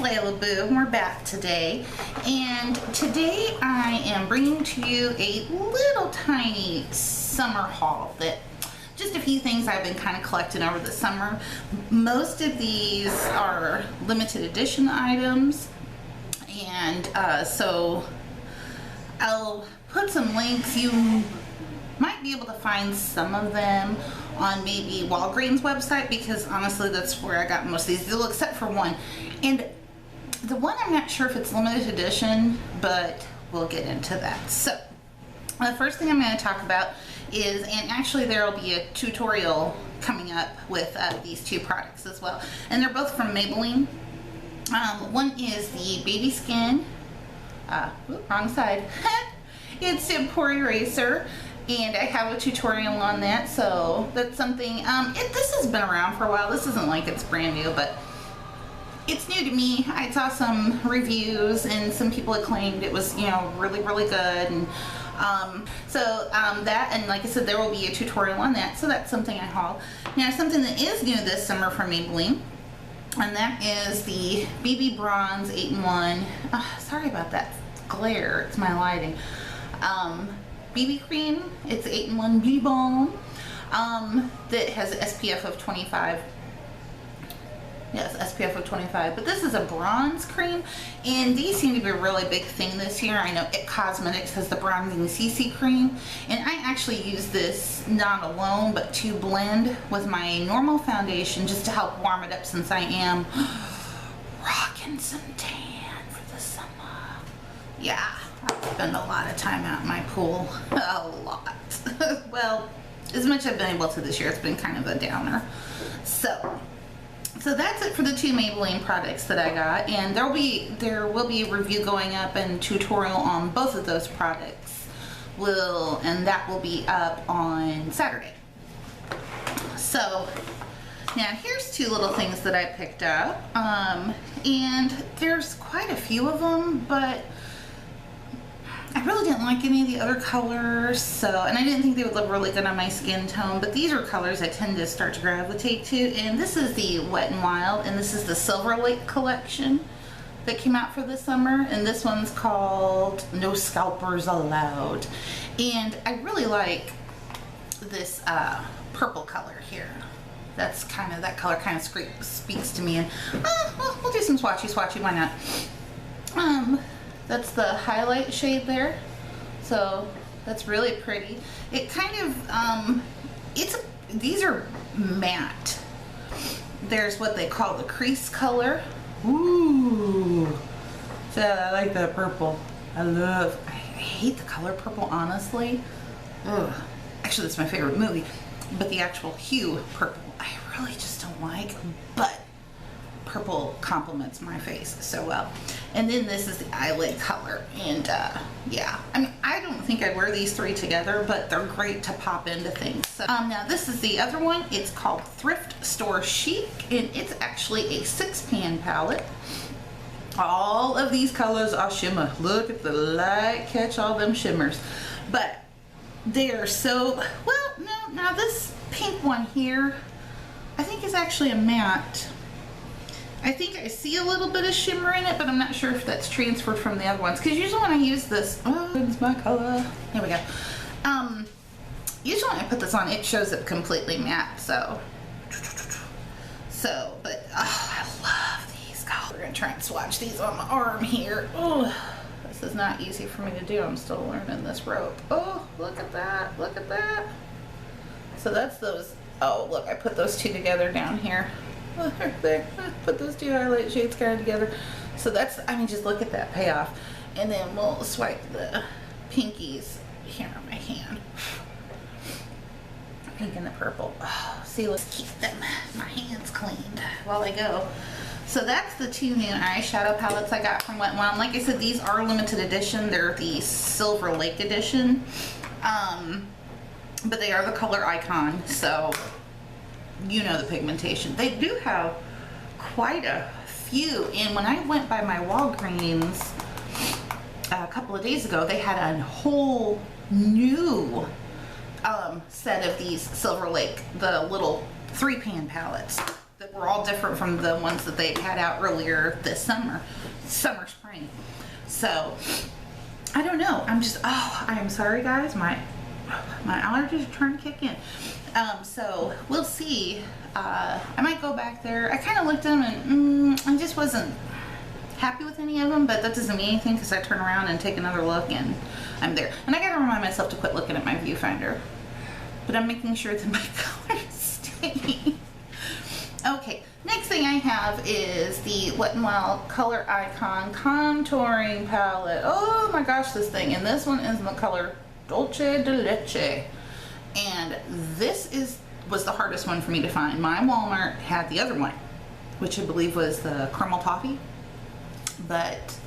Layla Boo. We're back today, and today I am bringing to you a little tiny summer haul that just a few things I've been kind of collecting over the summer. Most of these are limited edition items, and so I'll put some links. You might be able to find some of them on maybe Walgreens website, because honestly that's where I got most of these, well, except for one. And the one, I'm not sure if it's limited edition, but we'll get into that. So the first thing I'm going to talk about is, and actually there will be a tutorial coming up with these two products as well, and they're both from Maybelline. One is the Baby Skin, wrong side, it's a Pore Eraser, and I have a tutorial on that, so that's something. This has been around for a while. This isn't like it's brand new, but it's new to me. I saw some reviews and some people had claimed it was, you know, really good, and that, and like I said, there will be a tutorial on that, so that's something I haul. Now, something that is new this summer from Maybelline, and that is the BB Bronze 8-in-1. Sorry about that glare, it's my lighting. BB cream. It's 8-in-1 BB balm that has an SPF of 25. Yes, SPF of 25. But this is a bronze cream, and these seem to be a really big thing this year. I know it Cosmetics has the bronzing CC cream, and I actually use this not alone, but to blend with my normal foundation just to help warm it up, since I am rocking some tan for the summer. Yeah, I spend a lot of time out in my pool. A lot. Well, as much as I've been able to this year, it's been kind of a downer. So that's it for the two Maybelline products that I got, and there will be a review going up and tutorial on both of those products. And that will be up on Saturday. So now here's two little things that I picked up, and there's quite a few of them, but I really didn't like any of the other colors, and I didn't think they would look really good on my skin tone, but these are colors I tend to start to gravitate to, and this is the Wet n Wild, and this is the Silver Lake collection that came out for this summer, and this one's called No Scalpers Allowed, and I really like this purple color here. That color kind of speaks to me, and we'll do some swatchy, why not? That's the highlight shade there, so that's really pretty. It kind of, these are matte. There's what they call the crease color. Ooh, so I like that purple. I hate the color purple, honestly. Ugh. Actually, that's my favorite movie, but the actual hue purple, I really just don't like, but purple complements my face so well. And then this is the eyelid color, and yeah, I mean, I don't think I'd wear these three together, but they're great to pop into things. So, now this is the other one. It's called Thrift Store Chic, and it's actually a 6-pan palette. All of these colors are shimmer. Look at the light, catch all them shimmers. But they are so, well, no, now this pink one here, I think is actually a matte. I think I see a little bit of shimmer in it, but I'm not sure if that's transferred from the other ones. Because usually when I use this, it's my color. Here we go. Usually when I put this on, it shows up completely matte. But I love these colors. We're gonna try and swatch these on my arm here. Oh, this is not easy for me to do. I'm still learning this rope. Oh, look at that! Look at that! So that's those. Oh, look, I put those two together down here. Oh, there. Put those two highlight shades kind of together. So that's, I mean, just look at that payoff. And then we'll swipe the pinkies here on my hand. Pink and the purple. Oh, see, let's keep my hands cleaned while I go. So that's the two new eyeshadow palettes I got from Wet n Wild. Like I said, these are limited edition. They're the Silver Lake edition. But they are the color Icon, so you know the pigmentation. They do have quite a few, and when I went by my Walgreens a couple of days ago, they had a whole new set of these Silver Lake, the little 3-pan palettes. The were all different from the ones that they had out earlier this summer, spring. So I don't know. I'm just, I am sorry guys. My allergies are trying to kick in. So we'll see. I might go back there. I kind of looked at them and I just wasn't happy with any of them, but that doesn't mean anything because I turn around and take another look and I'm there. And I gotta remind myself to quit looking at my viewfinder. But I'm making sure that my colors stay. Okay, next thing I have is the Wet n Wild Color Icon Contouring Palette. Oh my gosh, this thing. And this one is in the color Dolce de Leche. And this was the hardest one for me to find. My Walmart had the other one, which I believe was the Caramel Toffee. But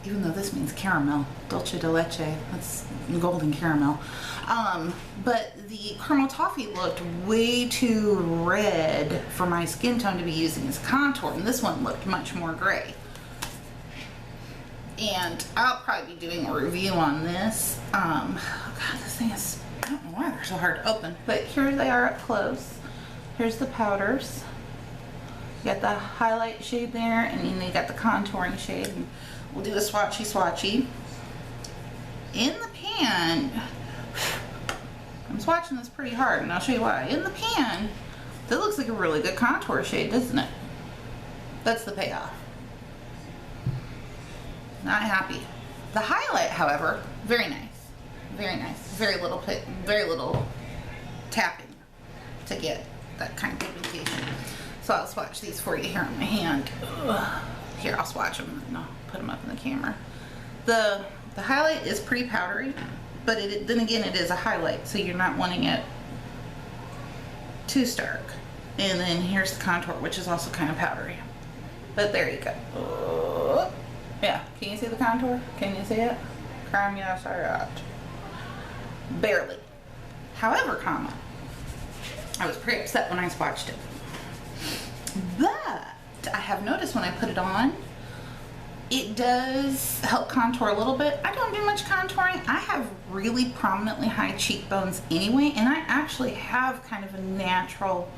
even though this means caramel, Dolce de Leche, that's golden caramel. But the Caramel Toffee looked way too red for my skin tone to be using as contour, and this one looked much more gray. And I'll probably be doing a review on this. Oh God, this thing is, I don't know why they're so hard to open, but here they are up close. Here's the powders. You got the highlight shade there, and then you got the contouring shade. And we'll do a swatchy. In the pan, I'm swatching this pretty hard, and I'll show you why. In the pan, that looks like a really good contour shade, doesn't it? That's the payoff. Not happy. The highlight, however, very nice. Very nice. Very little tapping to get that kind of pigmentation. So I'll swatch these for you here on my hand. Ugh. Here, I'll swatch them and I'll put them up in the camera. The highlight is pretty powdery, but then again, it is a highlight, so you're not wanting it too stark. And then here's the contour, which is also kind of powdery. But there you go. Oh. Yeah, can you see the contour? Can you see it? Yes, I got. Barely. However, I was pretty upset when I swatched it. But I have noticed when I put it on, it does help contour a little bit. I don't do much contouring. I have really prominently high cheekbones anyway, and I actually have kind of a natural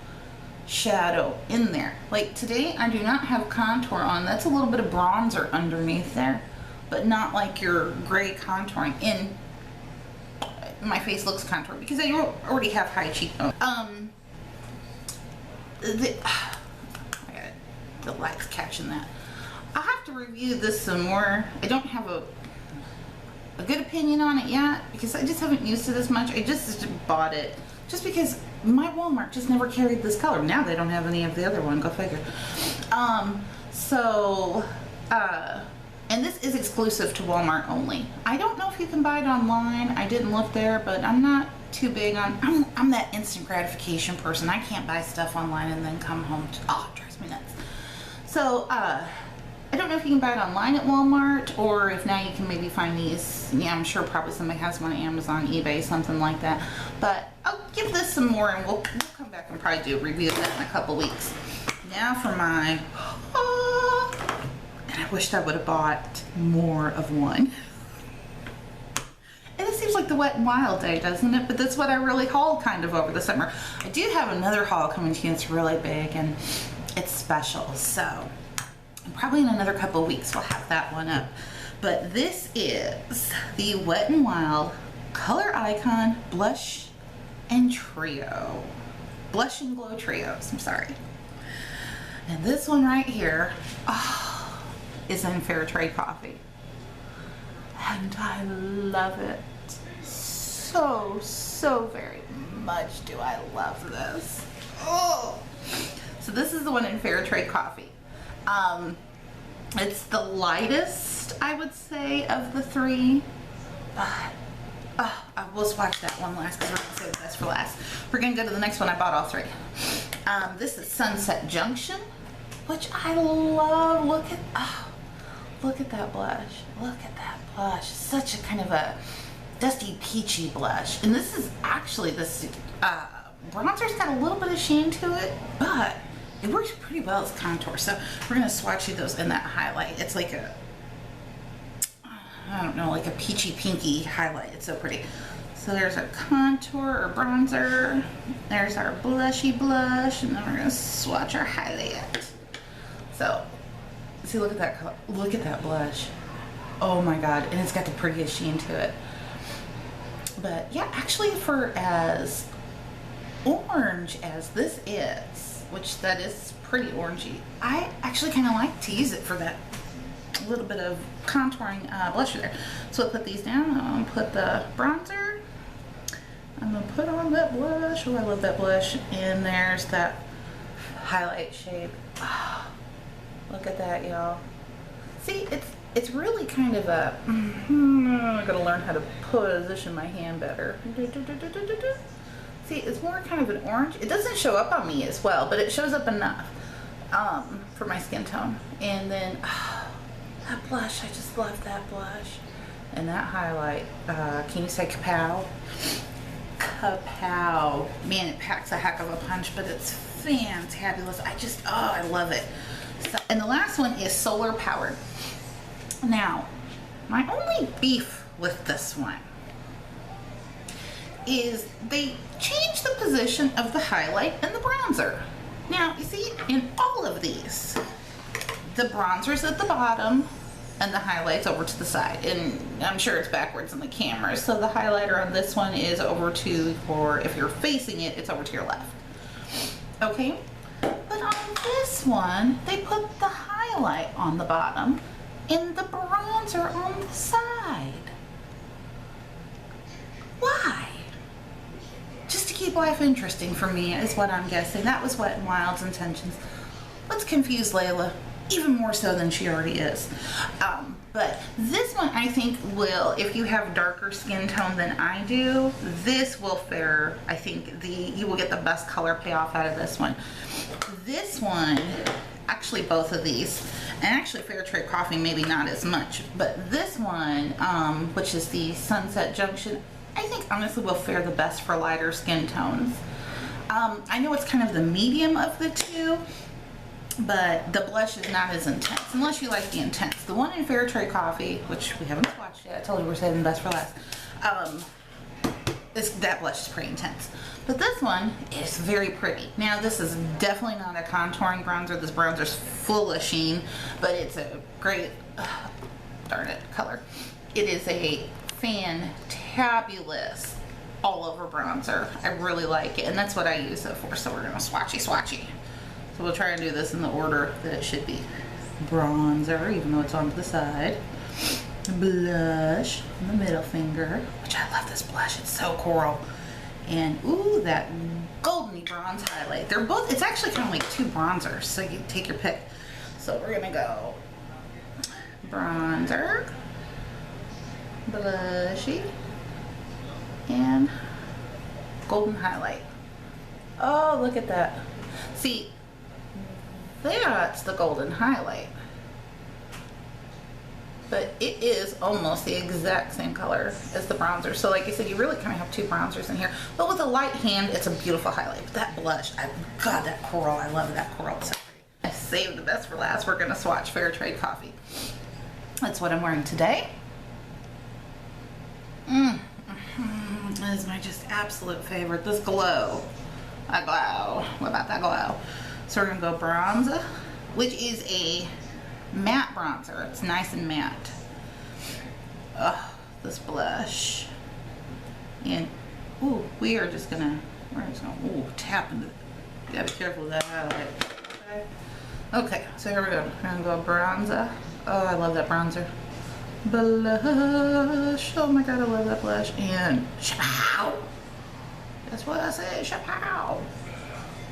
shadow in there. Like today, I do not have contour on. That's a little bit of bronzer underneath there, but not like your gray contouring. In my face looks contoured because I already have high cheekbones. The light's catching that. I'll have to review this some more. I don't have a good opinion on it yet because I just haven't used it as much. I just bought it just because my Walmart just never carried this color. Now they don't have any of the other one, go figure. And this is exclusive to Walmart only. I don't know if you can buy it online. I didn't look there, but I'm not too big on, I'm that instant gratification person. I can't buy stuff online and then come home to, oh, it drives me nuts. So, I don't know if you can buy it online at Walmart, or if now you can maybe find these, yeah, I'm sure probably somebody has them on Amazon, eBay, something like that. But I'll give this some more and we'll come back and probably do a review of that in a couple weeks. Now for my, and I wished I would have bought more of one. And it seems like the Wet n Wild day, doesn't it? But that's what I really hauled kind of over the summer. I do have another haul coming to you. It's really big and it's special. So probably in another couple of weeks we'll have that one up. But this is the Wet n Wild Color Icon Blush and Trio. Blush and Glow Trios, I'm sorry. And this one right here, is in Fair Trade Coffee. And I love it so, so very much do I love this. Oh! So this is the one in Fair Trade Coffee. It's the lightest, I would say, of the three. But we'll swatch that one last because we're going to save the best for last. We're going to go to the next one. I bought all three. This is Sunset Junction, which I love. Look at that blush. Look at that blush. Such a kind of a dusty peachy blush. And this is actually, this bronzer's got a little bit of sheen to it, but it works pretty well as contour. So we're going to swatch you those in that highlight. It's like a, I don't know, like a peachy pinky highlight. It's so pretty. So there's our contour or bronzer. There's our blushy blush, and then we're gonna swatch our highlight. So, see, look at that color. Look at that blush. Oh my God, and it's got the prettiest sheen to it. But yeah, actually for as orange as this is, which that is pretty orangey, I actually kind of like to use it for that little bit of contouring blusher there. So I'll put these down, I'm gonna put the bronzer, I'm gonna put on that blush. Oh, I love that blush. And there's that highlight shade. Oh, look at that, y'all. See, it's really kind of a, I gotta learn how to position my hand better. See, it's more kind of an orange. It doesn't show up on me as well, but it shows up enough for my skin tone. And then, that blush, I just love that blush. And that highlight, can you say kapow? Kapow. Man, it packs a heck of a punch, but it's fantabulous. I love it. So, and the last one is solar powered. Now, my only beef with this one is they changed the position of the highlight and the bronzer. Now, you see, in all of these, the bronzer's at the bottom and the highlight's over to the side. And I'm sure it's backwards in the camera. So the highlighter on this one is over to, or if you're facing it, it's over to your left. Okay? But on this one, they put the highlight on the bottom and the bronzer on the side. Why? Just to keep life interesting for me is what I'm guessing. That was Wet n Wild's intentions. Let's confuse Layla even more so than she already is. But this one I think will, if you have darker skin tone than I do, this will fare, I think you will get the best color payoff out of this one. This one, actually both of these, and actually Fair Trade Coffee maybe not as much, but this one, which is the Sunset Junction, I think honestly will fare the best for lighter skin tones. I know it's kind of the medium of the two, but the blush is not as intense, unless you like the intense. The one in Fair Trade Coffee, which we haven't swatched yet, I told you we're saving the best for last, that blush is pretty intense. But this one is very pretty. Now this is definitely not a contouring bronzer. This bronzer's full of sheen, but it's a great, darn it, color. It is a fantabulous all over bronzer. I really like it, and that's what I use it for. So we're gonna swatchy. So we'll try and do this in the order that it should be. Bronzer, even though it's on the side. Blush on the middle finger, which I love this blush. It's so coral. And ooh, that goldeny bronze highlight. They're both, it's actually kind of like two bronzers, so you take your pick. So we're gonna go bronzer, blushy, and golden highlight. Oh, look at that. See, that's the golden highlight, but it is almost the exact same color as the bronzer. So like I said, you really kind of have two bronzers in here, but with a light hand, it's a beautiful highlight. But that blush, God, that coral, I love that coral. It's so pretty. I saved the best for last. We're gonna swatch Fair Trade Coffee. That's what I'm wearing today. That is my just absolute favorite. This glow, I glow. What about that glow? So we're gonna go bronzer, which is a matte bronzer. It's nice and matte. Oh, this blush. And ooh, we're just gonna tap into it. Gotta be careful with that highlight. Okay, so here we go. We're gonna go bronzer. Oh, I love that bronzer. Blush. Oh my God, I love that blush. And shapow. That's what I say, shapow.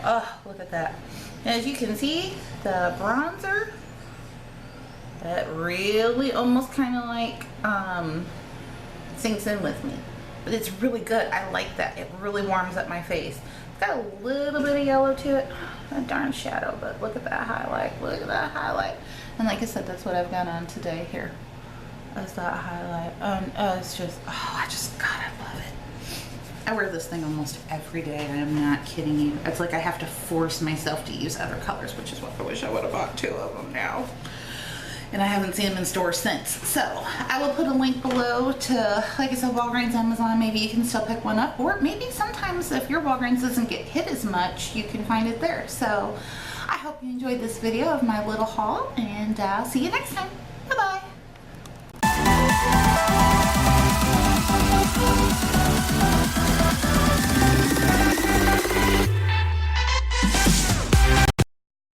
Oh, look at that. As you can see, the bronzer, that really almost kind of like sinks in with me. But it's really good. I like that. It really warms up my face. It's got a little bit of yellow to it. A darn shadow, but look at that highlight. Look at that highlight. And like I said, that's what I've got on today here. That's that highlight. It's just, God, I love it. I wear this thing almost every day. I am not kidding you. It's like I have to force myself to use other colors, which is what I wish I would have bought two of them now. and I haven't seen them in stores since. So I will put a link below to, like I said, Walgreens, Amazon. Maybe you can still pick one up, or maybe sometimes if your Walgreens doesn't get hit as much, you can find it there. So I hope you enjoyed this video of my little haul, and I'll see you next time.